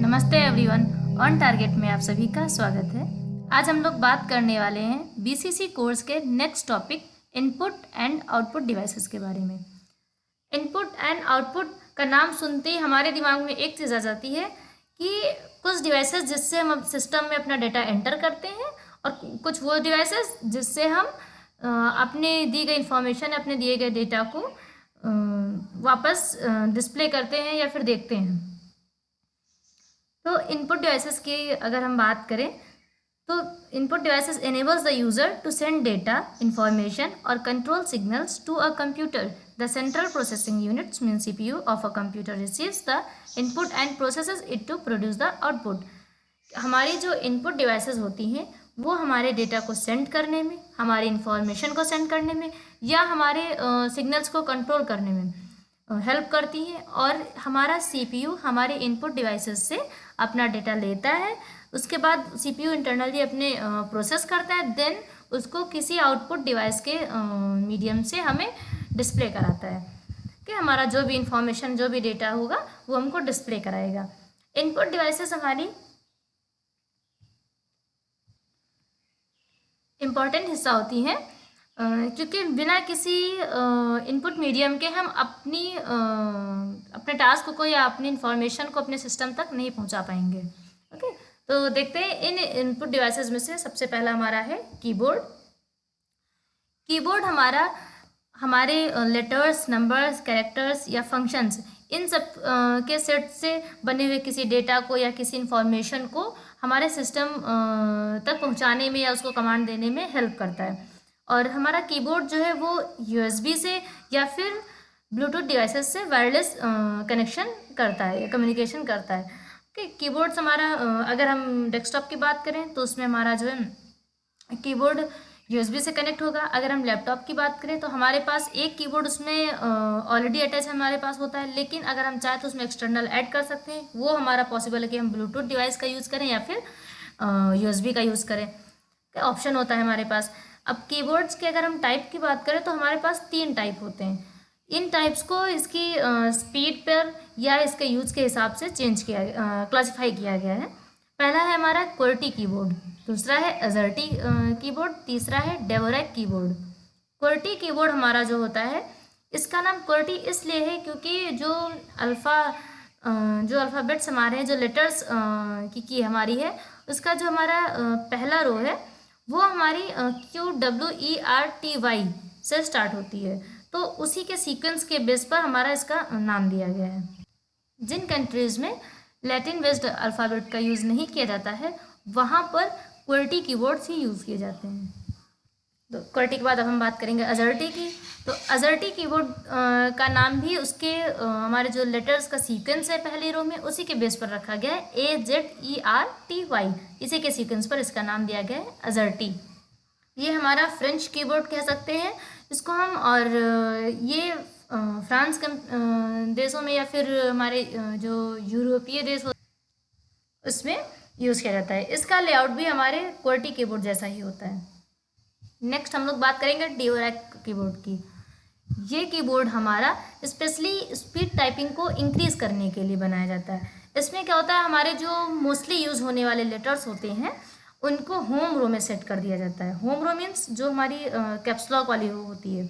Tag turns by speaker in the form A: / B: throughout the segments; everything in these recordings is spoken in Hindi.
A: नमस्ते एवरीवन, ऑन टारगेट में आप सभी का स्वागत है। आज हम लोग बात करने वाले हैं बीसीसी कोर्स के next topic input and output devices के बारे में। इनपुट एंड आउटपुट का नाम सुनते ही हमारे दिमाग में एक चीज़ आ जाती है कि कुछ डिवाइसेस जिससे हम सिस्टम में अपना डेटा एंटर करते हैं और कुछ वो डिवाइसेस जिससे हम अपने दी गई इंफॉर्मेशन, अपने दिए गए डेटा को वापस डिस्प्ले करते हैं या फिर देखते हैं। तो इनपुट डिवाइसेस की अगर हम बात करें तो input devices enables the user to send data, information or control signals to a computer. The central processing unit means CPU of a computer receives the input and processes it to produce the output. हमारी जो इनपुट डिवाइसेस होती हैं वो हमारे डेटा को सेंड करने में, हमारी इंफॉर्मेशन को सेंड करने में या हमारे सिग्नल्स को कंट्रोल करने में हेल्प करती है और हमारा सीपीयू हमारे इनपुट डिवाइसेस से अपना डेटा लेता है। उसके बाद सीपीयू इंटरनली अपने प्रोसेस करता है, देन उसको किसी आउटपुट डिवाइस के मीडियम से हमें डिस्प्ले कराता है कि हमारा जो भी इंफॉर्मेशन, जो भी डेटा होगा वो हमको डिस्प्ले कराएगा। इनपुट डिवाइसेस हमारी इम्पॉर्टेंट हिस्सा होती हैं क्योंकि बिना किसी इनपुट मीडियम के हम अपने टास्क को या अपनी इंफॉर्मेशन को अपने सिस्टम तक नहीं पहुंचा पाएंगे। ओके, तो देखते हैं इन इनपुट डिवाइसेस में से सबसे पहला हमारा है कीबोर्ड। कीबोर्ड हमारे लेटर्स, नंबर्स, कैरेक्टर्स या फंक्शंस इन सब के सेट से बने हुए किसी डेटा को या किसी इंफॉर्मेशन को हमारे सिस्टम तक पहुंचाने में या उसको कमांड देने में हेल्प करता है। और हमारा कीबोर्ड जो है वो यूएसबी से या फिर ब्लूटूथ डिवाइसेस से वायरलेस कनेक्शन करता है या कम्युनिकेशन करता है। ओके, कीबोर्ड्स हमारा अगर हम डेस्कटॉप की बात करें तो उसमें हमारा जो है कीबोर्ड यूएसबी से कनेक्ट होगा। अगर हम लैपटॉप की बात करें तो हमारे पास एक कीबोर्ड उसमें ऑलरेडी अटैच हमारे पास होता है, लेकिन अगर हम चाहें तो उसमें एक्सटर्नल ऐड कर सकते हैं। वो हमारा पॉसिबल है कि हम ब्लूटूथ डिवाइस का यूज़ करें या फिर यूएसबी का यूज़ करें, ऑप्शन होता है हमारे पास। अब कीबोर्ड्स के अगर हम टाइप की बात करें तो हमारे पास 3 टाइप होते हैं। इन टाइप्स को इसकी स्पीड पर या इसके यूज के हिसाब से क्लासिफाई किया गया है। पहला है हमारा QWERTY कीबोर्ड, दूसरा है AZERTY कीबोर्ड, तीसरा है डेवोरैक कीबोर्ड। QWERTY कीबोर्ड हमारा जो होता है, इसका नाम QWERTY इसलिए है क्योंकि जो अल्फ़ाबेट्स हमारे हैं, जो लेटर्स की हमारी है, उसका जो हमारा पहला रो है वो हमारी QWERTY से स्टार्ट होती है, तो उसी के सीक्वेंस के बेस पर हमारा इसका नाम दिया गया है। जिन कंट्रीज़ में लैटिन बेस्ड अल्फ़ाबेट का यूज़ नहीं किया जाता है वहाँ पर QWERTY कीबोर्ड्स ही यूज़ किए जाते हैं। तो QWERTY के बाद अब हम बात करेंगे AZERTY की। तो AZERTY कीबोर्ड का नाम भी उसके हमारे जो लेटर्स का सीक्वेंस है पहली रो में, उसी के बेस पर रखा गया है, AZERTY। इसी के सीक्वेंस पर इसका नाम दिया गया है AZERTY। ये हमारा फ्रेंच कीबोर्ड कह सकते हैं इसको हम, और ये फ्रांस के देशों में या फिर हमारे जो यूरोपीय देश उसमें यूज़ किया जाता है। इसका लेआउट भी हमारे QWERTY कीबोर्ड जैसा ही होता है। नेक्स्ट हम लोग बात करेंगे डेवोरैक कीबोर्ड की। ये कीबोर्ड हमारा स्पेशली स्पीड टाइपिंग को इंक्रीज करने के लिए बनाया जाता है। इसमें क्या होता है, हमारे जो मोस्टली यूज़ होने वाले लेटर्स होते हैं उनको होम रो में सेट कर दिया जाता है। होम रो मीन्स जो हमारी कैप्स लॉक वाली रो होती है,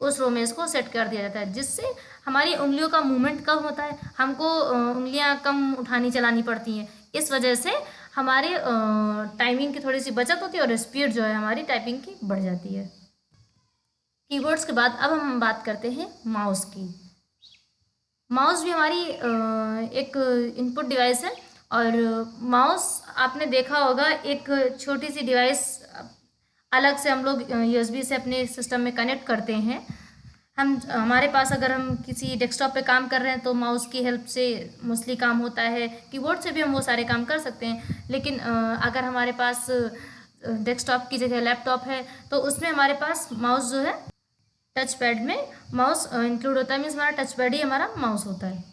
A: उस रो में इसको सेट कर दिया जाता है, जिससे हमारी उंगलियों का मूवमेंट कम होता है, हमको उंगलियां कम उठानी चलानी पड़ती हैं। इस वजह से हमारे टाइमिंग की थोड़ी सी बचत होती है और स्पीड जो है हमारी टाइपिंग की बढ़ जाती है। कीबोर्ड्स के बाद अब हम बात करते हैं माउस की। माउस भी हमारी एक इनपुट डिवाइस है, और माउस आपने देखा होगा एक छोटी सी डिवाइस अलग से हम लोग यूएसबी से अपने सिस्टम में कनेक्ट करते हैं। हमारे पास अगर हम किसी डेस्कटॉप पे काम कर रहे हैं तो माउस की हेल्प से मोस्टली काम होता है। कीबोर्ड से भी हम वो सारे काम कर सकते हैं, लेकिन अगर हमारे पास डेस्कटॉप की जगह लैपटॉप है तो उसमें हमारे पास माउस जो है, टच पैड में माउस इंक्लूड होता है, मीन्स हमारा टच पैड ही हमारा माउस होता है।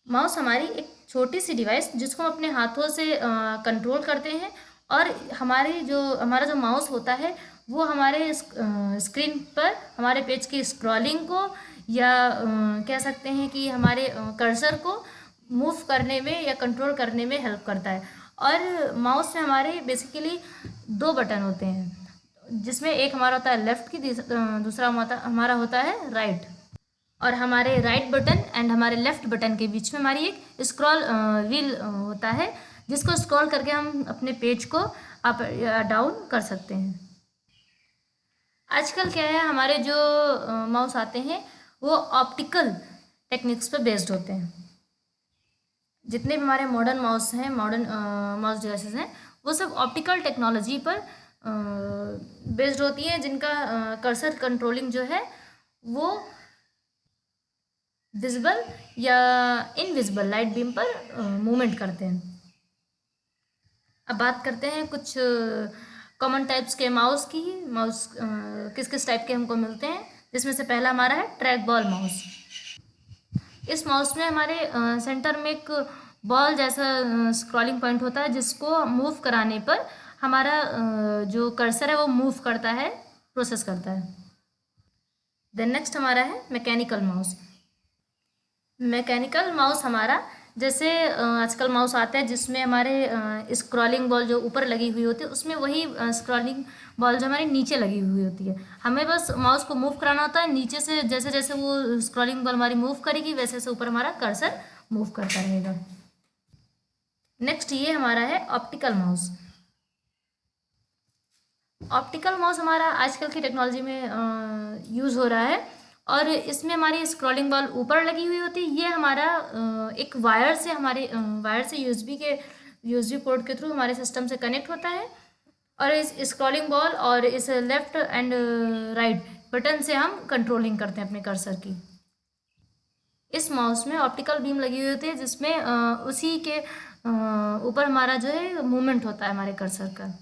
A: माउस हमारी एक छोटी सी डिवाइस जिसको हम अपने हाथों से कंट्रोल करते हैं, और हमारा जो माउस होता है वो हमारे स्क्रीन पर हमारे पेज की स्क्रॉलिंग को या कह सकते हैं कि हमारे कर्सर को मूव करने में या कंट्रोल करने में हेल्प करता है। और माउस में हमारे बेसिकली दो बटन होते हैं, जिसमें एक हमारा होता है लेफ्ट की, दूसरा हमारा होता है राइट। और हमारे राइट बटन एंड हमारे लेफ्ट बटन के बीच में हमारी एक स्क्रॉल व्हील होता है, जिसको स्क्रॉल करके हम अपने पेज को अप या डाउन कर सकते हैं। आजकल क्या है, हमारे जो माउस आते हैं वो ऑप्टिकल टेक्निक्स पर बेस्ड होते हैं। जितने भी हमारे मॉडर्न माउस हैं, मॉडर्न माउस डिवाइसेस हैं, वो सब ऑप्टिकल टेक्नोलॉजी पर बेस्ड होती हैं, जिनका कर्सर कंट्रोलिंग जो है वो विजिबल या इनविजिबल लाइट बीम पर मूवमेंट करते हैं। अब बात करते हैं कुछ कॉमन टाइप्स के माउस की। माउस किस किस टाइप के हमको मिलते हैं, जिसमें से पहला हमारा है ट्रैक बॉल माउस। इस माउस में हमारे सेंटर में एक बॉल जैसा स्क्रॉलिंग पॉइंट होता है, जिसको मूव कराने पर हमारा जो कर्सर है वो मूव करता है, प्रोसेस करता है। देन नेक्स्ट हमारा है मैकेनिकल माउस। मैकेनिकल माउस हमारा जैसे आजकल माउस आता है जिसमें हमारे स्क्रॉलिंग बॉल जो ऊपर लगी हुई होती है, उसमें वही स्क्रॉलिंग बॉल जो हमारी नीचे लगी हुई होती है। हमें बस माउस को मूव कराना होता है नीचे से, जैसे जैसे वो स्क्रॉलिंग बॉल हमारी मूव करेगी वैसे वैसे ऊपर हमारा कर्सर मूव करता रहेगा। नेक्स्ट ये हमारा है ऑप्टिकल माउस। ऑप्टिकल माउस हमारा आजकल की टेक्नोलॉजी में यूज़ हो रहा है, और इसमें हमारी स्क्रॉलिंग बॉल ऊपर लगी हुई होती है। ये हमारा एक वायर से यूएसबी पोर्ट के थ्रू हमारे सिस्टम से कनेक्ट होता है, और इस स्क्रॉलिंग बॉल और इस लेफ्ट एंड राइट बटन से हम कंट्रोलिंग करते हैं अपने कर्सर की। इस माउस में ऑप्टिकल बीम लगी हुई होती है, जिसमें उसी के ऊपर हमारा जो है मूवमेंट होता है हमारे कर्सर का।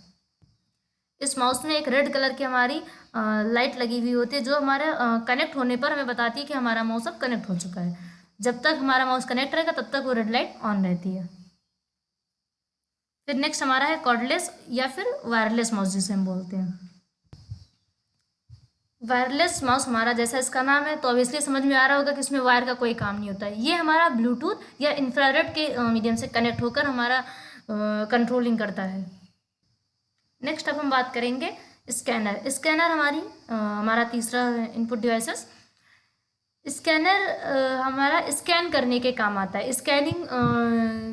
A: इस माउस में एक रेड कलर की हमारी लाइट लगी हुई होती है, जो हमारे कनेक्ट होने पर हमें बताती है कि हमारा माउस अब कनेक्ट हो चुका है। जब तक हमारा माउस कनेक्ट रहेगा तब तक वो रेड लाइट ऑन रहती है। फिर नेक्स्ट हमारा है कॉर्डलेस या फिर वायरलेस माउस, जिसे हम बोलते हैं। वायरलेस माउस हमारा, जैसा इसका नाम है तो ऑब्वियसली समझ में आ रहा होगा कि इसमें वायर का कोई काम नहीं होता है। ये हमारा ब्लूटूथ या इंफ्रारेड के मीडियम से कनेक्ट होकर हमारा कंट्रोलिंग करता है। नेक्स्ट अब हम बात करेंगे स्कैनर। स्कैनर हमारा तीसरा इनपुट डिवाइसेस। स्कैनर हमारा स्कैन करने के काम आता है। स्कैनिंग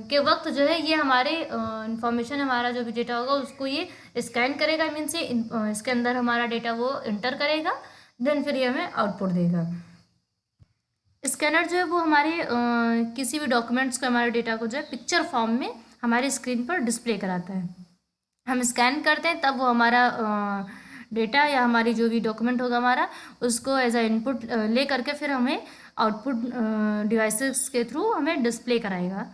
A: के वक्त जो है ये हमारे इंफॉर्मेशन, हमारा जो भी डेटा होगा उसको ये स्कैन करेगा, मीन्स ये इसके अंदर हमारा डेटा वो इंटर करेगा, देन फिर ये हमें आउटपुट देगा। स्कैनर जो है वो हमारे किसी भी डॉक्यूमेंट्स को, हमारे डेटा को जो है पिक्चर फॉर्म में हमारी स्क्रीन पर डिस्प्ले कराता है। हम स्कैन करते हैं तब वो हमारा डेटा या हमारी जो भी डॉक्यूमेंट होगा हमारा, उसको एज अ इनपुट ले करके फिर हमें आउटपुट डिवाइसेस के थ्रू हमें डिस्प्ले कराएगा।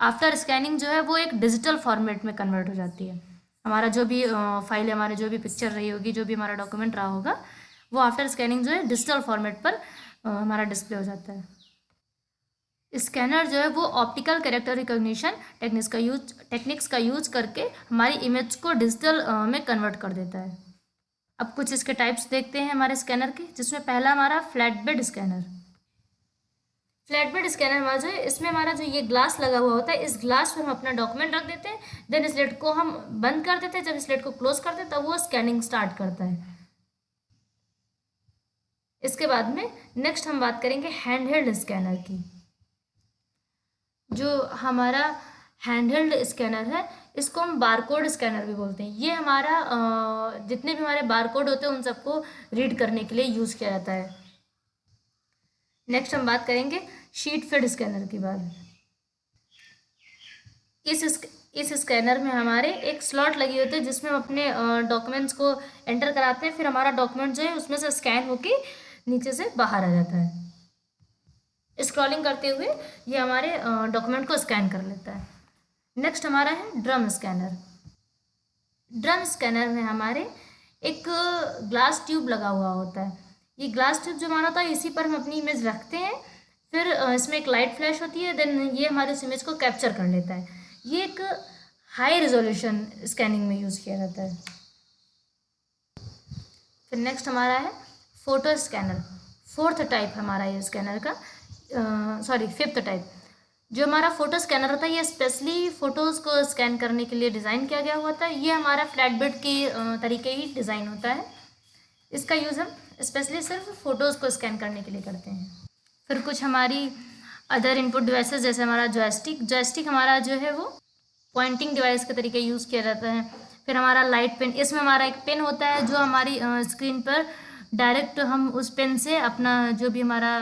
A: आफ्टर स्कैनिंग जो है वो एक डिजिटल फॉर्मेट में कन्वर्ट हो जाती है। हमारा जो भी फाइल है, हमारी जो भी पिक्चर रही होगी, जो भी हमारा डॉक्यूमेंट रहा होगा, वो आफ्टर स्कैनिंग जो है डिजिटल फॉर्मेट पर हमारा डिस्प्ले हो जाता है। स्कैनर जो है वो ऑप्टिकल कैरेक्टर रिकॉग्निशन टेक्निक्स का यूज करके हमारी इमेज को डिजिटल में कन्वर्ट कर देता है। अब कुछ इसके टाइप्स देखते हैं हमारे स्कैनर के, जिसमें पहला हमारा flat bed scanner. Flat bed scanner हमारा जो है, इसमें हमारा जो ये ग्लास लगा हुआ होता है, इस ग्लास पर हम अपना डॉक्यूमेंट रख देते हैं, देन इस लेड को हम बंद कर देते हैं। जब इस लेड को क्लोज करते हैं तब वो स्कैनिंग स्टार्ट करता है। इसके बाद में नेक्स्ट हम बात करेंगे हैंडहेल्ड स्कैनर की। जो हमारा हैंडहेल्ड स्कैनर है, इसको हम बारकोड स्कैनर भी बोलते हैं। ये हमारा जितने भी हमारे बारकोड होते हैं उन सबको रीड करने के लिए यूज़ किया जाता है। नेक्स्ट हम बात करेंगे शीट फेड स्कैनर की बात। इस स्कैनर में हमारे एक स्लॉट लगी होती है, जिसमें हम अपने डॉक्यूमेंट्स को एंटर कराते हैं, फिर हमारा डॉक्यूमेंट जो है उसमें से स्कैन होके नीचे से बाहर आ जाता है। स्क्रॉलिंग करते हुए ये हमारे डॉक्यूमेंट को स्कैन कर लेता है। नेक्स्ट हमारा है ड्रम स्कैनर। ड्रम स्कैनर में हमारे एक ग्लास ट्यूब लगा हुआ होता है। ये ग्लास ट्यूब जो हमारा होता है, इसी पर हम अपनी इमेज रखते हैं, फिर इसमें एक लाइट फ्लैश होती है, देन ये हमारे उस इमेज को कैप्चर कर लेता है। ये एक हाई रिजोल्यूशन स्कैनिंग में यूज़ किया जाता है। फिर नेक्स्ट हमारा है फोटो स्कैनर। फोर्थ टाइप हमारा ये स्कैनर का, फिफ्थ टाइप। जो हमारा फोटो स्कैनर होता है ये स्पेशली फ़ोटोज़ को स्कैन करने के लिए डिज़ाइन किया गया होता है। ये हमारा फ्लैट बेड की तरीके ही डिज़ाइन होता है। इसका यूज़ हम स्पेशली सिर्फ फ़ोटोज़ को स्कैन करने के लिए करते हैं। फिर कुछ हमारी अदर इनपुट डिवाइसेस, जैसे हमारा जॉयस्टिक हमारा जो है वो पॉइंटिंग डिवाइस के तरीके यूज़ किया जाता है। फिर हमारा लाइट पेन, इसमें हमारा एक पेन होता है जो हमारी स्क्रीन पर डायरेक्ट हम उस पेन से अपना जो भी हमारा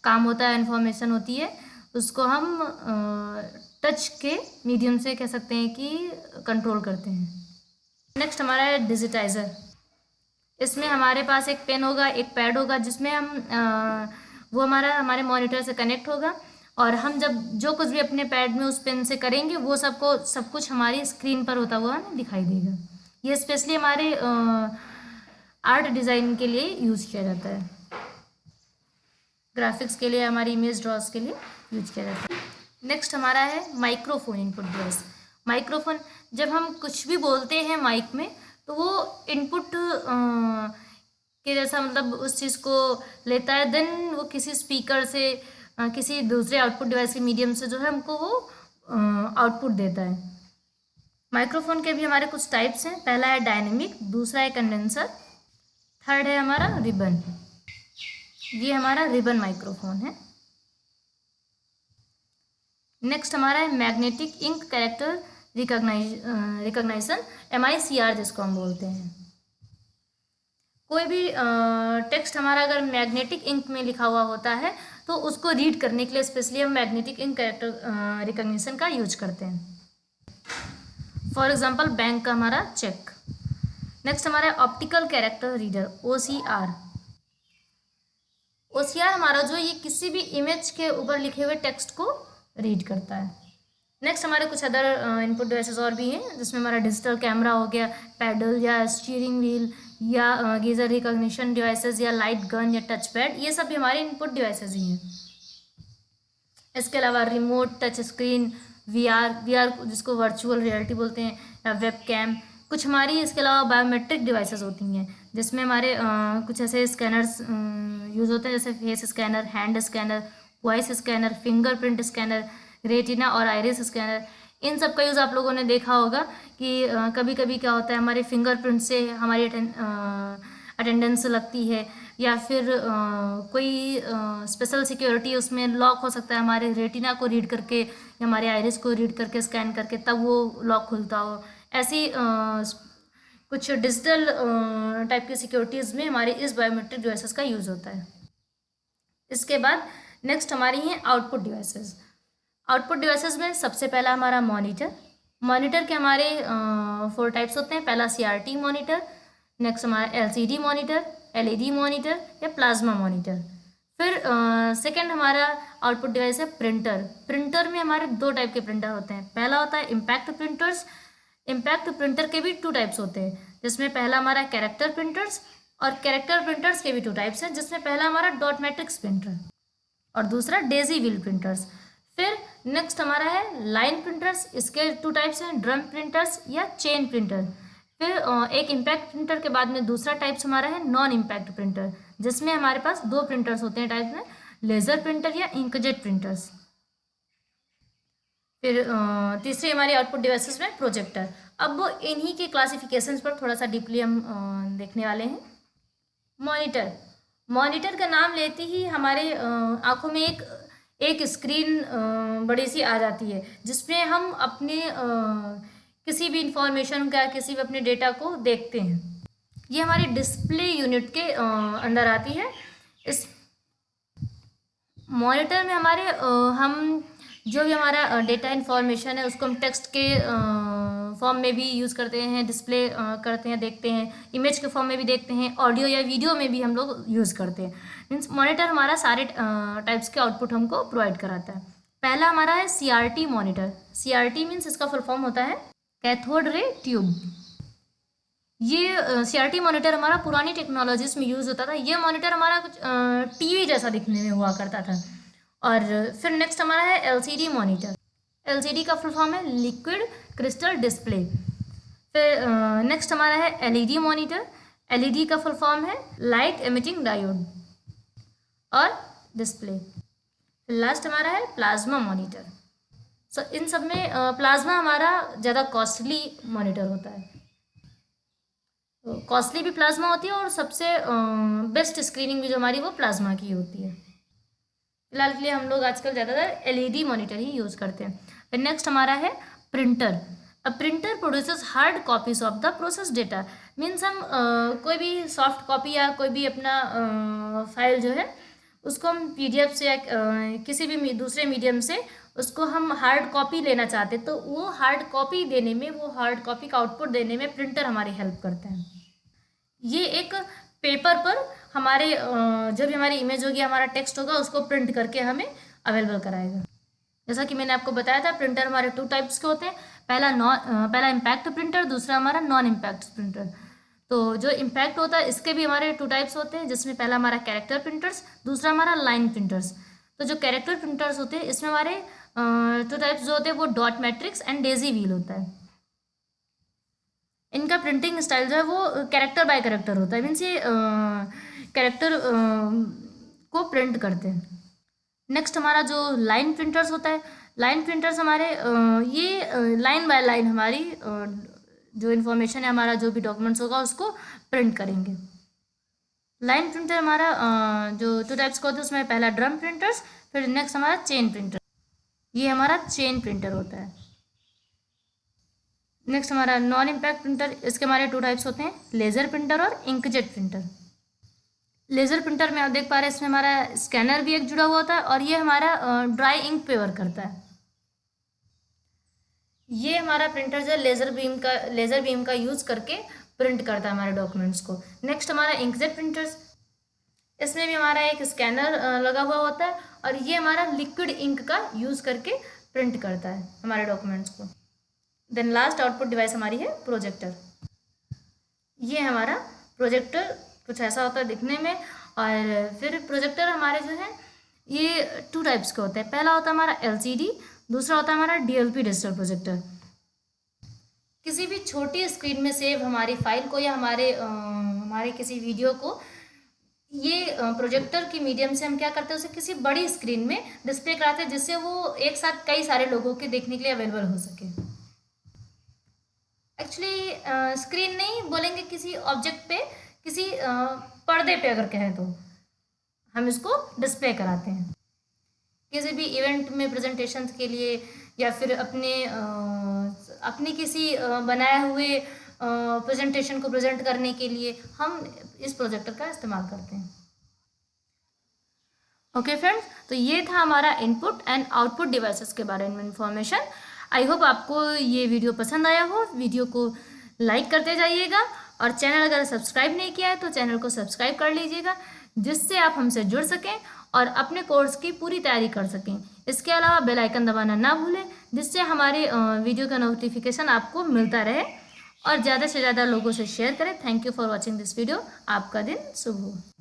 A: काम होता है, इन्फॉर्मेशन होती है, उसको हम टच के मीडियम से कह सकते हैं कि कंट्रोल करते हैं। नेक्स्ट हमारा है डिजिटाइज़र। इसमें हमारे पास एक पेन होगा, एक पैड होगा, जिसमें हम वो हमारे मॉनिटर से कनेक्ट होगा, और हम जब जो कुछ भी अपने पैड में उस पेन से करेंगे वो सब कुछ हमारी स्क्रीन पर होता हुआ हमें दिखाई देगा। ये स्पेशली हमारे आर्ट डिज़ाइन के लिए यूज़ किया जाता है, ग्राफिक्स के लिए, हमारी इमेज ड्रॉस के लिए यूज किया जाता है। नेक्स्ट हमारा है माइक्रोफोन इनपुट डिवाइस। माइक्रोफोन, जब हम कुछ भी बोलते हैं माइक में तो वो इनपुट के जैसा मतलब उस चीज़ को लेता है, देन वो किसी स्पीकर से किसी दूसरे आउटपुट डिवाइस के मीडियम से जो है हमको वो आउटपुट देता है। माइक्रोफोन के भी हमारे कुछ टाइप्स हैं। पहला है डायनेमिक, दूसरा है कंडेंसर, थर्ड है हमारा रिबन। ये हमारा रिबन माइक्रोफोन है। नेक्स्ट हमारा है magnetic ink character recognition, MICR जिसको हम बोलते हैं। कोई भी टेक्स्ट हमारा अगर मैग्नेटिक इंक में लिखा हुआ होता है तो उसको रीड करने के लिए स्पेशली हम मैग्नेटिक इंक कैरेक्टर रिकॉग्निशन का यूज करते हैं। फॉर एग्जांपल बैंक का हमारा चेक। नेक्स्ट हमारा optical character reader, OCR। OCR हमारा जो ये किसी भी इमेज के ऊपर लिखे हुए टेक्स्ट को रीड करता है। नेक्स्ट हमारे कुछ अदर इनपुट डिवाइसेस और भी हैं, जिसमें हमारा डिजिटल कैमरा हो गया, पैडल या स्टीयरिंग व्हील या गीजर रिकॉग्निशन डिवाइसेस या लाइट गन या टच पैड, ये सब भी हमारे इनपुट डिवाइसेस ही हैं। इसके अलावा रिमोट टच स्क्रीन, VR जिसको वर्चुअल रियलिटी बोलते हैं, या वेब कैम। कुछ हमारी इसके अलावा बायोमेट्रिक डिवाइसेस होती हैं, जिसमें हमारे कुछ ऐसे स्कैनर्स यूज़ होते हैं, जैसे face scanner, hand scanner, voice scanner, fingerprint scanner, retina और आइरिस स्कैनर। इन सब का यूज़ आप लोगों ने देखा होगा कि कभी कभी क्या होता है, हमारे फिंगरप्रिंट से हमारी अटेंडेंस लगती है, या फिर कोई स्पेशल सिक्योरिटी उसमें लॉक हो सकता है, हमारे रेटिना को रीड करके या हमारे आइरिस को रीड करके स्कैन करके तब वो लॉक खुलता हो। ऐसी कुछ डिजिटल टाइप की सिक्योरिटीज़ में हमारे इस बायोमेट्रिक डिवाइसेस का यूज़ होता है। इसके बाद नेक्स्ट हमारी हैं आउटपुट डिवाइसेस। आउटपुट डिवाइसेस में सबसे पहला हमारा मॉनिटर के हमारे 4 टाइप्स होते हैं। पहला CRT मॉनिटर, नेक्स्ट हमारा LCD मॉनिटर, LED मॉनिटर या प्लाज्मा मॉनिटर। फिर सेकंड हमारा आउटपुट डिवाइस है प्रिंटर में हमारे 2 टाइप के प्रिंटर होते हैं। पहला होता है इम्पैक्ट प्रिंटर्स। इम्पैक्ट प्रिंटर के भी 2 टाइप्स होते हैं, जिसमें पहला हमारा कैरेक्टर प्रिंटर्स, और कैरेक्टर प्रिंटर्स के भी 2 टाइप्स हैं, जिसमें पहला हमारा डॉट मैट्रिक्स प्रिंटर और दूसरा डेजी व्हील प्रिंटर्स। फिर नेक्स्ट हमारा है लाइन प्रिंटर्स, इसके 2 टाइप्स हैं, ड्रम प्रिंटर्स या चेन प्रिंटर। फिर एक इम्पैक्ट प्रिंटर के बाद में दूसरा टाइप्स हमारा है नॉन इम्पैक्ट प्रिंटर, जिसमें हमारे पास 2 प्रिंटर्स होते हैं टाइप में, लेज़र प्रिंटर या इंकजेट प्रिंटर्स। फिर तीसरी हमारी आउटपुट डिवाइसेस में प्रोजेक्टर। अब वो इन्हीं के क्लासिफिकेशंस पर थोड़ा सा डीपली हम देखने वाले हैं। मॉनिटर का नाम लेते ही हमारे आंखों में एक स्क्रीन बड़ी सी आ जाती है, जिसमें हम अपने किसी भी इंफॉर्मेशन का, किसी भी अपने डेटा को देखते हैं। ये हमारी डिस्प्ले यूनिट के अंदर आती है। इस मॉनिटर में हमारे हम जो भी हमारा डेटा इन्फॉर्मेशन है उसको हम टेक्स्ट के फॉर्म में भी यूज़ करते हैं, डिस्प्ले करते हैं, देखते हैं, इमेज के फॉर्म में भी देखते हैं, ऑडियो या वीडियो में भी हम लोग यूज़ करते हैं। मीन्स मॉनिटर हमारा सारे टाइप्स के आउटपुट हमको प्रोवाइड कराता है। पहला हमारा है CRT मॉनिटर। CRT मीन्स इसका फुल फॉर्म होता है कैथोड रे ट्यूब। ये CRT मॉनिटर हमारा पुरानी टेक्नोलॉजीज में यूज़ होता था। ये मॉनिटर हमारा कुछ TV जैसा दिखने में हुआ करता था। और फिर नेक्स्ट हमारा है LCD मॉनिटर। LCD का फुल फॉर्म है लिक्विड क्रिस्टल डिस्प्ले। फिर नेक्स्ट हमारा है LED मॉनिटर। LED का फुल फॉर्म है लाइट एमिटिंग डायोड और डिस्प्ले। फिर लास्ट हमारा है प्लाज्मा मॉनिटर। सो इन सब में प्लाज्मा हमारा ज़्यादा कॉस्टली मॉनिटर होता है। कॉस्टली भी प्लाज्मा होती है और सबसे बेस्ट स्क्रीनिंग भी जो हमारी वो प्लाज्मा की होती है। फिलहाल के लिए हम लोग आजकल ज़्यादातर एलईडी मॉनिटर ही यूज़ करते हैं। फिर नेक्स्ट हमारा है printer. A printer produces hard copies of the process data. Means हम कोई भी सॉफ्ट कॉपी या कोई भी अपना फाइल जो है उसको हम पीडीएफ से या किसी भी दूसरे मीडियम से उसको हम हार्ड कॉपी लेना चाहते हैं, तो वो हार्ड कॉपी देने में, वो हार्ड कॉपी का आउटपुट देने में प्रिंटर हमारी हेल्प करते हैं। ये एक पेपर पर हमारे जो भी हमारी इमेज होगी, हमारा टेक्स्ट होगा, उसको प्रिंट करके हमें अवेलेबल कराएगा। जैसा कि मैंने आपको बताया था, प्रिंटर हमारे 2 टाइप्स के होते हैं। पहला इम्पैक्ट प्रिंटर, दूसरा हमारा नॉन इम्पैक्ट प्रिंटर। तो जो इम्पैक्ट होता है इसके भी हमारे 2 टाइप्स होते हैं, जिसमें पहला हमारा कैरेक्टर प्रिंटर्स, दूसरा हमारा लाइन प्रिंटर्स। तो जो कैरेक्टर प्रिंटर्स होते हैं इसमें हमारे 2 टाइप्स जो होते हैं वो dot matrix and Daisy wheel होता है। इनका प्रिंटिंग स्टाइल जो है वो कैरेक्टर बाय कैरेक्टर होता है, मीन्स ये कैरेक्टर को प्रिंट करते हैं। नेक्स्ट हमारा जो लाइन प्रिंटर्स होता है, लाइन प्रिंटर्स हमारे ये लाइन बाय लाइन हमारी जो इन्फॉर्मेशन है, हमारा जो भी डॉक्यूमेंट्स होगा उसको प्रिंट करेंगे। लाइन प्रिंटर हमारा जो 2 टाइप्स का होता है, उसमें पहला ड्रम प्रिंटर्स, फिर नेक्स्ट हमारा चेन प्रिंटर। ये हमारा चेन प्रिंटर होता है। नेक्स्ट हमारा नॉन इम्पैक्ट प्रिंटर, इसके हमारे 2 टाइप्स होते हैं, लेज़र प्रिंटर और इंकजेट प्रिंटर। लेज़र प्रिंटर में आप देख पा रहे हैं इसमें हमारा स्कैनर भी एक जुड़ा हुआ होता है और ये हमारा ड्राई इंक पे वर्क करता है। ये हमारा प्रिंटर जो है लेज़र बीम का यूज़ करके प्रिंट करता है हमारे डॉक्यूमेंट्स को। नेक्स्ट हमारा इंकजेट प्रिंटर्स, इसमें भी हमारा एक स्कैनर लगा हुआ होता है और ये हमारा लिक्विड इंक का यूज़ करके प्रिंट करता है हमारे डॉक्यूमेंट्स को। देन लास्ट आउटपुट डिवाइस हमारी है प्रोजेक्टर। ये हमारा प्रोजेक्टर कुछ ऐसा होता है दिखने में। और फिर प्रोजेक्टर हमारे जो है ये 2 टाइप्स के होते हैं। पहला होता है हमारा एलसीडी, दूसरा होता है हमारा डीएलपी डिजिटल प्रोजेक्टर। किसी भी छोटी स्क्रीन में सेव हमारी फाइल को या हमारे किसी वीडियो को ये प्रोजेक्टर के मीडियम से हम क्या करते हैं, उसे किसी बड़ी स्क्रीन में डिस्प्ले कराते हैं, जिससे वो एक साथ कई सारे लोगों के देखने के लिए अवेलेबल हो सके। एक्चुअली स्क्रीन नहीं बोलेंगे, किसी ऑब्जेक्ट पे, किसी पर्दे पे अगर कहें तो हम इसको डिस्प्ले कराते हैं किसी भी इवेंट में, प्रेजेंटेशन के लिए या फिर अपने किसी बनाए हुए प्रेजेंटेशन को प्रेजेंट करने के लिए हम इस प्रोजेक्टर का इस्तेमाल करते हैं। ओके फ्रेंड्स, तो ये था हमारा इनपुट एंड आउटपुट डिवाइसेस के बारे में इंफॉर्मेशन। आई होप आपको ये वीडियो पसंद आया हो। वीडियो को लाइक करते जाइएगा और चैनल अगर सब्सक्राइब नहीं किया है तो चैनल को सब्सक्राइब कर लीजिएगा, जिससे आप हमसे जुड़ सकें और अपने कोर्स की पूरी तैयारी कर सकें। इसके अलावा बेल आइकन दबाना ना भूलें, जिससे हमारे वीडियो का नोटिफिकेशन आपको मिलता रहे। और ज़्यादा से ज़्यादा लोगों से शेयर करें। Thank you for watching this video. आपका दिन शुभ हो।